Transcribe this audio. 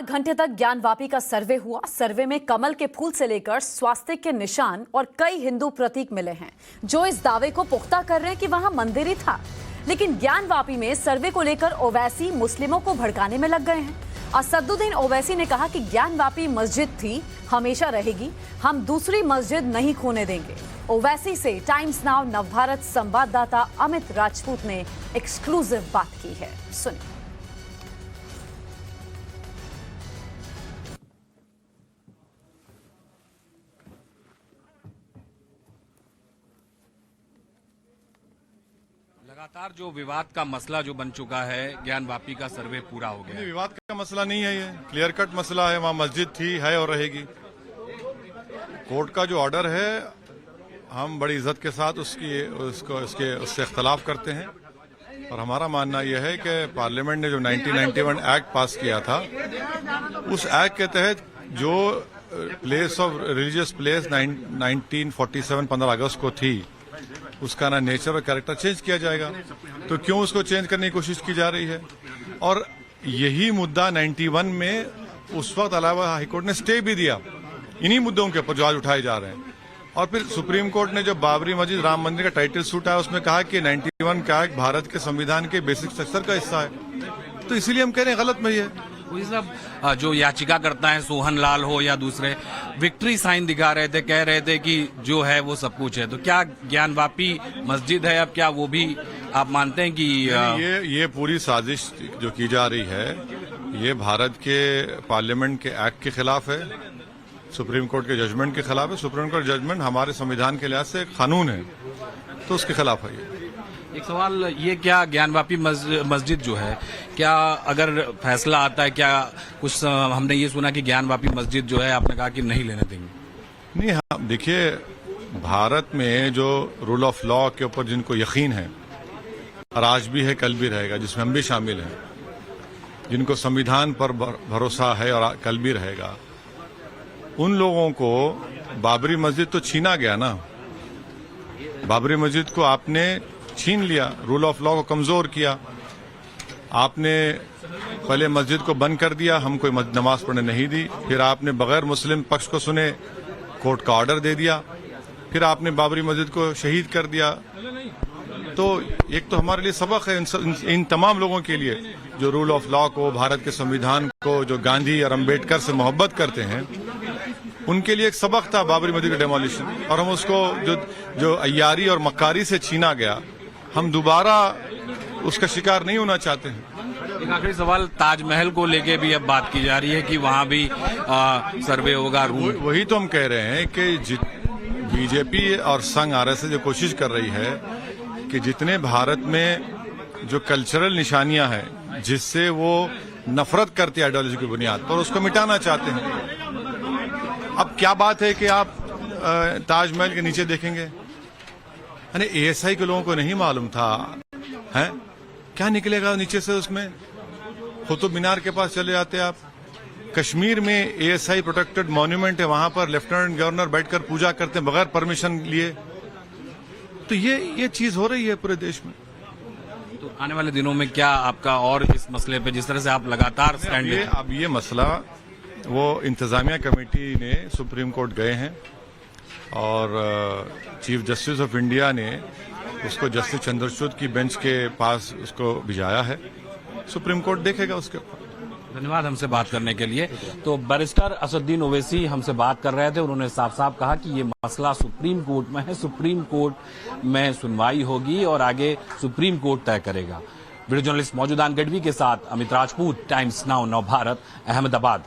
घंटे तक ज्ञानवापी का सर्वे हुआ। सर्वे में कमल के फूल से लेकर स्वास्तिक के निशान और कई हिंदू प्रतीक मिले हैं, जो इस दावे को पुख्ता कर रहे हैं कि वहां मंदिर ही था। लेकिन ज्ञानवापी में सर्वे को लेकर ओवैसी मुस्लिमों को भड़काने में लग गए हैं। असदुद्दीन ओवैसी ने कहा कि ज्ञानवापी मस्जिद थी, हमेशा रहेगी, हम दूसरी मस्जिद नहीं खोने देंगे। ओवैसी से टाइम्स नाउ नवभारत संवाददाता अमित राजपूत ने एक्सक्लूसिव बात की है, सुनिए। लगातार जो विवाद का मसला जो बन चुका है, ज्ञानवापी का सर्वे पूरा हो गया है। विवाद का मसला नहीं है, ये क्लियर कट मसला है। वहाँ मस्जिद थी, है और रहेगी। कोर्ट का जो ऑर्डर है, हम बड़ी इज्जत के साथ उससे इख्तलाफ करते हैं। और हमारा मानना यह है कि पार्लियामेंट ने जो 1991 एक्ट पास किया था, उस एक्ट के तहत जो प्लेस ऑफ रिलीजियस प्लेस 1947 15 अगस्त को थी, उसका ना नेचर और कैरेक्टर चेंज किया जाएगा। तो क्यों उसको चेंज करने की कोशिश की जा रही है? और यही मुद्दा 91 में उस वक्त इलाहाबाद हाईकोर्ट ने स्टे भी दिया। इन्हीं मुद्दों के ऊपर जो आज उठाए जा रहे हैं। और फिर सुप्रीम कोर्ट ने जो बाबरी मस्जिद राम मंदिर का टाइटल सूट आया, उसमें कहा कि 91 का एक्ट भारत के संविधान के बेसिक स्ट्रक्चर का हिस्सा है। तो इसीलिए हम कह रहे हैं गलत में है। वही सब जो याचिका करता है, सोहन लाल हो या दूसरे, विक्ट्री साइन दिखा रहे थे, कह रहे थे कि जो है वो सब कुछ है। तो क्या ज्ञानवापी मस्जिद है? अब क्या वो भी आप मानते हैं कि ये पूरी साजिश जो की जा रही है, ये भारत के पार्लियामेंट के एक्ट के खिलाफ है, सुप्रीम कोर्ट के जजमेंट के खिलाफ है। सुप्रीम कोर्ट जजमेंट हमारे संविधान के लिहाज से कानून है, तो उसके खिलाफ है। एक सवाल ये, क्या ज्ञानवापी मस्जिद जो है, क्या अगर फैसला आता है, क्या कुछ हमने ये सुना कि ज्ञानवापी मस्जिद जो है आपने कहा कि नहीं लेने देंगे? नहीं, हाँ देखिए, भारत में जो रूल ऑफ लॉ के ऊपर जिनको यकीन है, और आज भी है, कल भी रहेगा, जिसमें हम भी शामिल हैं, जिनको संविधान पर भरोसा है और कल भी रहेगा, उन लोगों को बाबरी मस्जिद तो छीना गया ना। बाबरी मस्जिद को आपने छीन लिया, रूल ऑफ लॉ को कमजोर किया। आपने पहले मस्जिद को बंद कर दिया, हम कोई नमाज पढ़ने नहीं दी। फिर आपने बगैर मुस्लिम पक्ष को सुने कोर्ट का ऑर्डर दे दिया। फिर आपने बाबरी मस्जिद को शहीद कर दिया। तो एक तो हमारे लिए सबक है, इन तमाम लोगों के लिए जो रूल ऑफ लॉ को, भारत के संविधान को, जो गांधी और अम्बेडकर से मोहब्बत करते हैं, उनके लिए एक सबक था बाबरी मस्जिद का डेमोलिशन। और हम उसको जो अय्यारी और मक्कारी से छीना गया, हम दोबारा उसका शिकार नहीं होना चाहते हैं। एक आखिरी सवाल, ताजमहल को लेके भी अब बात की जा रही है कि वहां भी सर्वे होगा। वही तो हम कह रहे हैं कि बीजेपी और संघ आरएसएस जो कोशिश कर रही है कि जितने भारत में जो कल्चरल निशानियां हैं, जिससे वो नफरत करती है आइडियोलॉजी की बुनियाद पर, उसको मिटाना चाहते हैं। अब क्या बात है कि आप ताजमहल के नीचे देखेंगे, यानी एएसआई के लोगों को नहीं मालूम था है क्या निकलेगा नीचे से। उसमें कुतुब मीनार के पास चले जाते आप, कश्मीर में एएसआई प्रोटेक्टेड मॉन्यूमेंट है, वहां पर लेफ्टिनेंट गवर्नर बैठकर पूजा करते हैं बगैर परमिशन लिए। तो ये चीज हो रही है पूरे देश में। तो आने वाले दिनों में क्या आपका और इस मसले पे, जिस तरह से आप लगातार स्टैंड लेते हैं? अब ये मसला, वो इंतजामिया कमेटी ने सुप्रीम कोर्ट गए हैं और चीफ जस्टिस ऑफ इंडिया ने उसको जस्टिस चंद्रचूड़ की बेंच के पास उसको भिजाया है। सुप्रीम कोर्ट देखेगा उसके ऊपर। धन्यवाद हमसे बात करने के लिए। तो बैरिस्टर असदुद्दीन ओवैसी हमसे बात कर रहे थे। उन्होंने साफ साफ कहा कि ये मसला सुप्रीम कोर्ट में है, सुप्रीम कोर्ट में सुनवाई होगी और आगे सुप्रीम कोर्ट तय करेगा। वीडियो जर्नलिस्ट मौजूदान गढ़वी के साथ अमित राजपूत, टाइम्स नाउ नवभारत, अहमदाबाद।